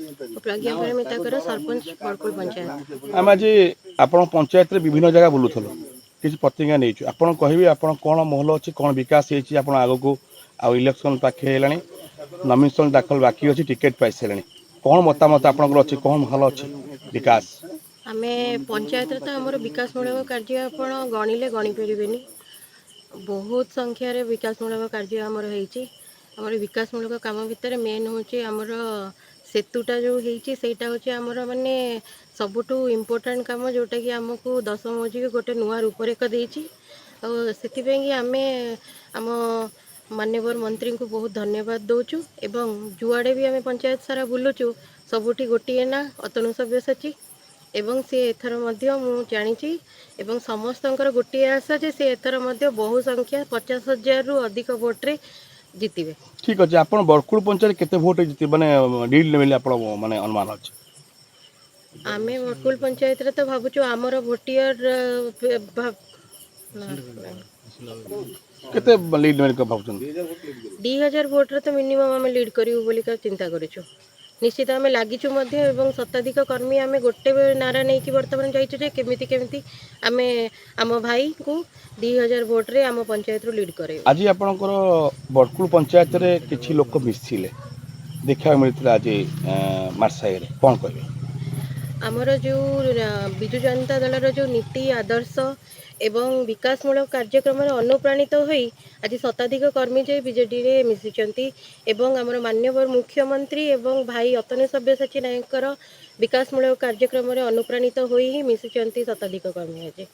प्रज्ञा परिमिताकर सरपंच बड़कुल पंचायत। आम आज आप पंचायत विभिन्न जगह बुलूल किसी प्रतिज्ञा नहीं आपड़ कहे आप कौन महल अच्छी कौन विकास होगा आग को इलेक्शन पाखे नमिनेशन दाखल बाकी अच्छी टिकेट पाई सारे कौन मतामत आपंकर अच्छी कौन भल अच्छी विकास आमे पंचायत तो आमर विकासमूलक कार्य आपण गणिले गणी पारे बहुत संख्यार विकासमूलक कार्य आमर होमर विकासमूलक काम भितर मेन हूँ आमर सेतुटा जो होटा हूँ आमर माने सबुठू इम्पोर्टाट कम जोटा कि आमको 10 मौजी गोटे नुआ रूपरेख देती से आम आम माननीय मंत्री को बहुत धन्यवाद दौचु एवं जुआड़े भी आम पंचायत सारा बुलुचु सबुठी गोटे ना अतनु सब्यसाची एवं सी एथर मध्य मु जानी एवं समस्तंकर गोटे आशा जे सी एथर मध्य बहु संख्या 50,000 रु अधिक भोट्रे जितबे। ठीक अच्छे आप बरकुल पंचायत केते भोट जीते माने लीड लेवल आप माने अनुमान अच्छे आम बरकुल पंचायत रे तो भावुँ आमर भोटियर केते लीड लेवल का भावुं 2000 भोट्रे तो मिनिमम आम लीड करूँ बोली चिंता करूँ निश्चित आम लगिचु एवं शताधिक कर्मी आम गोटे नारा नहीं कि बर्तमान जाइए केमिति केमिति आम आम भाई को 2000 भोट्रे आम पंचायत रू लीड करे। आज आपणकर बरकुल पंचायत रे किछि लोक मिसिले देखा मिलता आज मार्साई कौन कहे आमर जो विजु जनता दल जो नीति आदर्श एवं विकासमूलक कार्यक्रम अनुप्राणित होई आज शताधिक कर्मी जे बीजेडी रे मिसिचंती एवं आमर माननीय मुख्यमंत्री एवं भाई अतनु सब्यसाची नायकर विकासमूलक कार्यक्रम अनुप्राणित होई ही मिसिचंती शताधिक कर्मी आज।